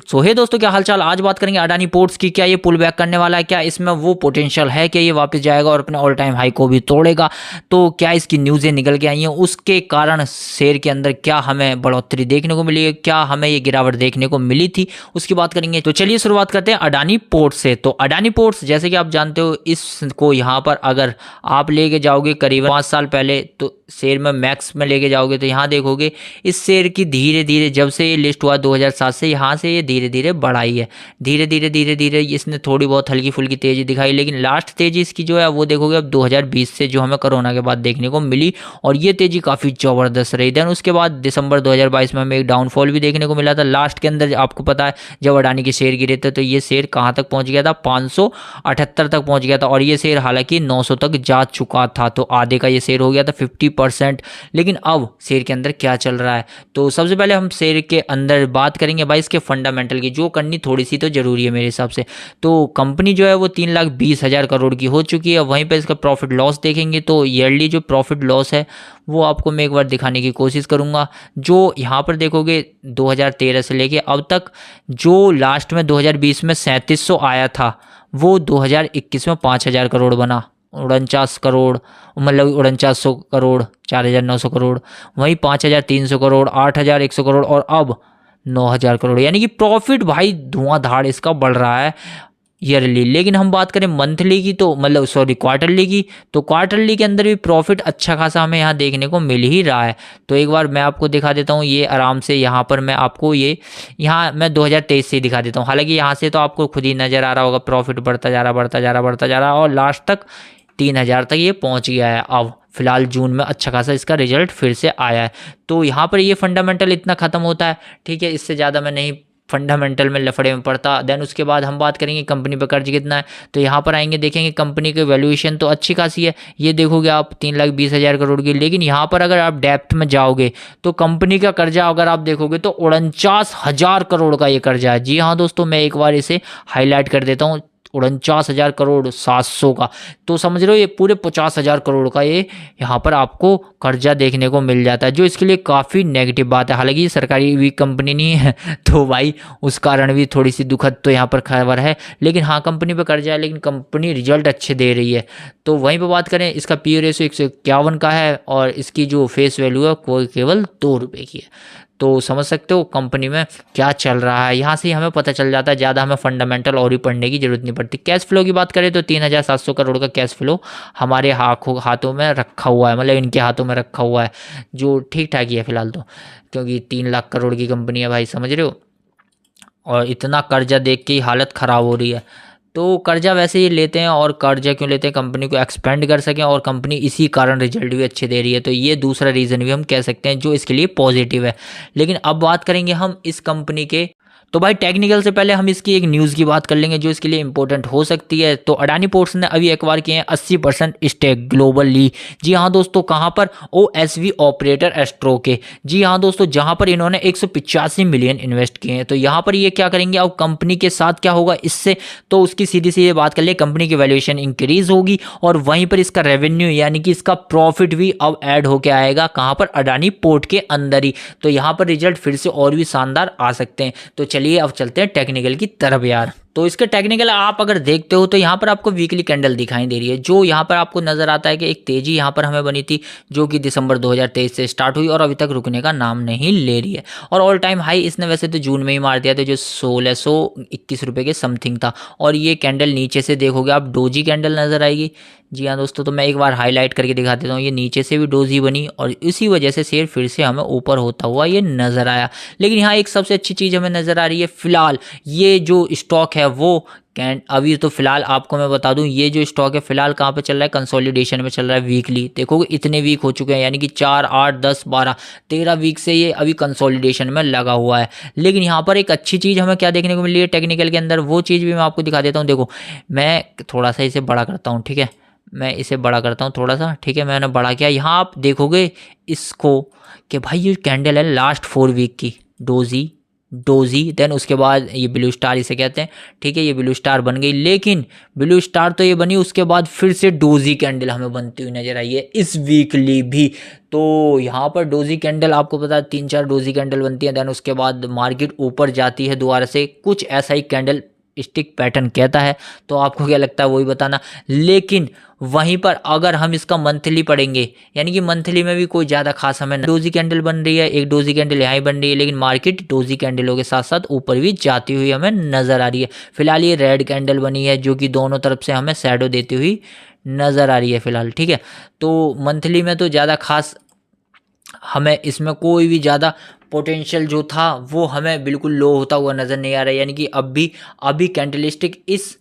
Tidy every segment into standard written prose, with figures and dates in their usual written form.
सो हे दोस्तों, क्या हालचाल। आज बात करेंगे अडानी पोर्ट्स की। क्या ये पुल बैक करने वाला है? क्या इसमें वो पोटेंशियल है कि ये वापस जाएगा और अपने ऑल टाइम हाई को भी तोड़ेगा? तो क्या इसकी न्यूज़ें निकल के आई हैं, उसके कारण शेयर के अंदर क्या हमें बढ़ोतरी देखने को मिली है, क्या हमें ये गिरावट देखने को मिली थी, उसकी बात करेंगे। तो चलिए शुरुआत करते हैं अडानी पोर्ट्स से। तो अडानी पोर्ट्स जैसे कि आप जानते हो, इसको यहाँ पर अगर आप लेके जाओगे करीबन 5 साल पहले, तो शेयर में मैक्स में लेके जाओगे तो यहाँ देखोगे इस शेयर की धीरे धीरे जब से ये लिस्ट हुआ 2007 से, यहाँ से ये धीरे धीरे बढ़ाई है। धीरे धीरे इसने थोड़ी बहुत हल्की फुल्की तेजी दिखाई, लेकिन लास्ट तेजी इसकी जो है वो देखोगे अब 2020 से, जो हमें कोरोना के बाद देखने को मिली, और ये तेजी काफ़ी ज़बरदस्त रही। देन उसके बाद दिसंबर 2022 में हमें एक डाउनफॉल भी देखने को मिला था लास्ट के अंदर। आपको पता है जब अडानी के शेयर गिरे थे तो ये शेयर कहाँ तक पहुँच गया था, 578 तक पहुँच गया था, और ये शेयर हालांकि 900 तक जा चुका था। तो आधे का ये शेयर हो गया था 50%। लेकिन अब शेयर के अंदर क्या चल रहा है, तो सबसे पहले हम शेयर के अंदर बात करेंगे भाई इसके फंडामेंटल की, जो करनी थोड़ी सी तो ज़रूरी है मेरे हिसाब से। तो कंपनी जो है वो 3,20,000 करोड़ की हो चुकी है। वहीं पे इसका प्रॉफिट लॉस देखेंगे तो ईयरली जो प्रॉफिट लॉस है वो आपको मैं एक बार दिखाने की कोशिश करूंगा। जो यहाँ पर देखोगे 2013 से लेके अब तक, जो लास्ट में 2020 में 3700 आया था, वो 2021 में 5,000 करोड़ बना, 49 करोड़, मतलब 4900 करोड़, 4,900 करोड़, वहीं 5,300 करोड़, 8,100 करोड़, और अब 9,000 करोड़। यानी कि प्रॉफिट भाई धुआंधार इसका बढ़ रहा है ईयरली। लेकिन हम बात करें मंथली की, तो मतलब सॉरी क्वार्टरली की, तो क्वार्टरली के अंदर भी प्रॉफिट अच्छा खासा हमें यहाँ देखने को मिल ही रहा है। तो एक बार मैं आपको दिखा देता हूँ ये आराम से। यहाँ पर मैं आपको ये यहाँ मैं 2023 से ही दिखा देता हूँ। हालांकि यहाँ से तो आपको खुद ही नज़र आ रहा होगा प्रॉफिट बढ़ता जा रहा, बढ़ता जा रहा, बढ़ता जा रहा, और लास्ट तक 3,000 तक ये पहुँच गया है। अब फिलहाल जून में अच्छा खासा इसका रिजल्ट फिर से आया है। तो यहाँ पर ये फंडामेंटल इतना ख़त्म होता है, ठीक है, इससे ज़्यादा मैं नहीं फंडामेंटल में लफड़े में पड़ता। देन उसके बाद हम बात करेंगे कंपनी पर कर्ज कितना है। तो यहाँ पर आएंगे, देखेंगे कंपनी की वैल्यूएशन तो अच्छी खासी है, ये देखोगे आप 3,20,000 करोड़ की। लेकिन यहाँ पर अगर आप डेप्थ में जाओगे तो कंपनी का कर्जा अगर आप देखोगे तो 49,000 करोड़ का ये कर्जा है। जी हाँ दोस्तों, मैं एक बार इसे हाईलाइट कर देता हूँ, 49,000 करोड़ 700 का। तो समझ लो ये पूरे 50,000 करोड़ का ये यहाँ पर आपको कर्जा देखने को मिल जाता है, जो इसके लिए काफ़ी नेगेटिव बात है। हालांकि ये सरकारी भी कंपनी नहीं है तो भाई उस कारण भी थोड़ी सी दुखद तो यहाँ पर खबर है। लेकिन हाँ, कंपनी पे कर्जा है, लेकिन कंपनी रिजल्ट अच्छे दे रही है। तो वहीं पर बात करें, इसका पी रेशियो 151 का है, और इसकी जो फेस वैल्यू है वो केवल 2 रुपये की है। तो समझ सकते हो कंपनी में क्या चल रहा है। यहाँ से ही हमें पता चल जाता है, ज़्यादा हमें फंडामेंटल और भी पढ़ने की जरूरत नहीं पड़ती। कैश फ्लो की बात करें तो 3,700 करोड़ का कैश फ्लो हमारे हाथों में रखा हुआ है, मतलब इनके हाथों में रखा हुआ है, जो ठीक ठाक ही है फिलहाल तो, क्योंकि 3 लाख करोड़ की कंपनी है भाई, समझ रहे हो, और इतना कर्जा देख के ही हालत ख़राब हो रही है। तो कर्जा वैसे ही लेते हैं, और कर्जा क्यों लेते हैं, कंपनी को एक्सपेंड कर सकें, और कंपनी इसी कारण रिजल्ट भी अच्छे दे रही है। तो ये दूसरा रीज़न भी हम कह सकते हैं जो इसके लिए पॉजिटिव है। लेकिन अब बात करेंगे हम इस कंपनी के, तो भाई टेक्निकल से पहले हम इसकी एक न्यूज़ की बात कर लेंगे जो इसके लिए इंपॉर्टेंट हो सकती है। तो अडानी पोर्ट्स ने अभी एक्वायर किए हैं 80% स्टेक ग्लोबली। जी हाँ दोस्तों, कहाँ पर, OSV ऑपरेटर एस्ट्रो के। जी हाँ दोस्तों, जहाँ पर इन्होंने 185 मिलियन इन्वेस्ट किए हैं। तो यहाँ पर ये क्या करेंगे, अब कंपनी के साथ क्या होगा इससे, तो उसकी सीधी सीधी बात कर ले, कंपनी की वैल्यूएशन इंक्रीज होगी, और वहीं पर इसका रेवेन्यू यानी कि इसका प्रॉफिट भी अब ऐड होके आएगा। कहाँ पर, अडानी पोर्ट के अंदर ही। तो यहाँ पर रिजल्ट फिर से और भी शानदार आ सकते हैं। तो चलिए अब चलते हैं टेक्निकल की तरफ यार। तो इसके टेक्निकल आप अगर देखते हो तो यहाँ पर आपको वीकली कैंडल दिखाई दे रही है, जो यहाँ पर आपको नजर आता है कि एक तेजी यहाँ पर हमें बनी थी, जो कि दिसंबर 2023 से स्टार्ट हुई और अभी तक रुकने का नाम नहीं ले रही है। और ऑल टाइम हाई इसने वैसे तो जून में ही मार दिया था, जो 1,621 रुपये के समथिंग था। और ये कैंडल नीचे से देखोगे आप डोजी कैंडल नजर आएगी। जी हाँ दोस्तों, तो मैं एक बार हाईलाइट करके दिखा देता हूँ, ये नीचे से भी डोजी बनी, और इसी वजह से शेयर फिर से हमें ऊपर होता हुआ ये नज़र आया। लेकिन यहाँ एक सबसे अच्छी चीज़ हमें नज़र आ रही है, फिलहाल ये जो स्टॉक है वो अभी तो फिलहाल आपको मैं बता दूं, ये जो स्टॉक है फिलहाल कहाँ पे चल रहा है, कंसोलिडेशन में चल रहा है। वीकली देखोगे इतने वीक हो चुके हैं, यानी कि 4, 8, 10, 12, 13 वीक से ये अभी कंसोलिडेशन में लगा हुआ है। लेकिन यहाँ पर एक अच्छी चीज़ हमें क्या देखने को मिली है टेक्निकल के अंदर, वो चीज़ भी मैं आपको दिखा देता हूँ। देखो मैं थोड़ा सा इसे बड़ा करता हूँ, ठीक है, मैं इसे बड़ा करता हूँ थोड़ा सा, ठीक है, मैंने बड़ा किया। यहाँ आप देखोगे इसको कि भाई ये कैंडल है लास्ट 4 वीक की डोजी डोजी, देन उसके बाद ये ब्लू स्टार इसे कहते हैं, ठीक है, ये ब्लू स्टार बन गई। लेकिन ब्लू स्टार तो ये बनी, उसके बाद फिर से डोजी कैंडल हमें बनती हुई नजर आई है इस वीकली भी। तो यहाँ पर डोजी कैंडल आपको पता है 3-4 डोजी कैंडल बनती है, देन उसके बाद मार्केट ऊपर जाती है दोबारा से, कुछ ऐसा ही कैंडल स्टिक पैटर्न कहता है। तो आपको क्या लगता है वही बताना। लेकिन वहीं पर अगर हम इसका मंथली पढ़ेंगे, यानी कि मंथली में भी कोई ज़्यादा खास हमें डोजी कैंडल बन रही है, एक डोजी कैंडल यहाँ ही बन रही है, लेकिन मार्केट डोजी कैंडलों के साथ साथ ऊपर भी जाती हुई हमें नज़र आ रही है। फिलहाल ये रेड कैंडल बनी है जो कि दोनों तरफ से हमें शैडो देती हुई नज़र आ रही है फिलहाल, ठीक है। तो मंथली में तो ज़्यादा खास हमें इसमें कोई भी ज़्यादा पोटेंशियल जो था वो हमें बिल्कुल लो होता हुआ नज़र नहीं आ रहा है, यानी कि अभी कैंडलस्टिक इस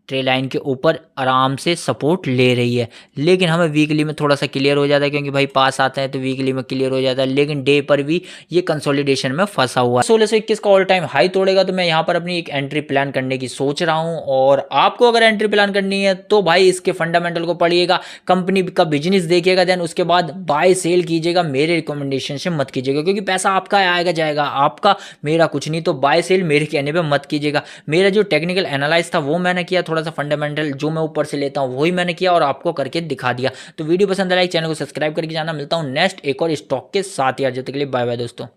ट्रे लाइन के ऊपर आराम से सपोर्ट ले रही है। लेकिन हमें वीकली में थोड़ा सा क्लियर हो जाता है, क्योंकि भाई पास आते हैं तो वीकली में क्लियर हो जाता है, लेकिन डे पर भी ये कंसोलिडेशन में फंसा हुआ है। 1621 का ऑल टाइम हाई तोड़ेगा तो मैं यहाँ पर अपनी एक एंट्री प्लान करने की सोच रहा हूँ। और आपको अगर एंट्री प्लान करनी है तो भाई इसके फंडामेंटल को पढ़िएगा, कंपनी का बिजनेस देखिएगा, देन उसके बाद बाय सेल कीजिएगा। मेरे रिकमेंडेशन से मत कीजिएगा, क्योंकि पैसा आपका आएगा जाएगा, आपका, मेरा कुछ नहीं। तो बाय सेल मेरे कहने पे मत कीजिएगा। मेरा जो टेक्निकल एनालाइज था वो मैंने किया, थोड़ा सा फंडामेंटल जो मैं ऊपर से लेता हूँ वही मैंने किया और आपको करके दिखा दिया। तो वीडियो पसंद आया चैनल को सब्सक्राइब करके जाना। मिलता हूँ नेक्स्ट एक और स्टॉक के साथ यार, जब तक के लिए बाय बाय दोस्तों।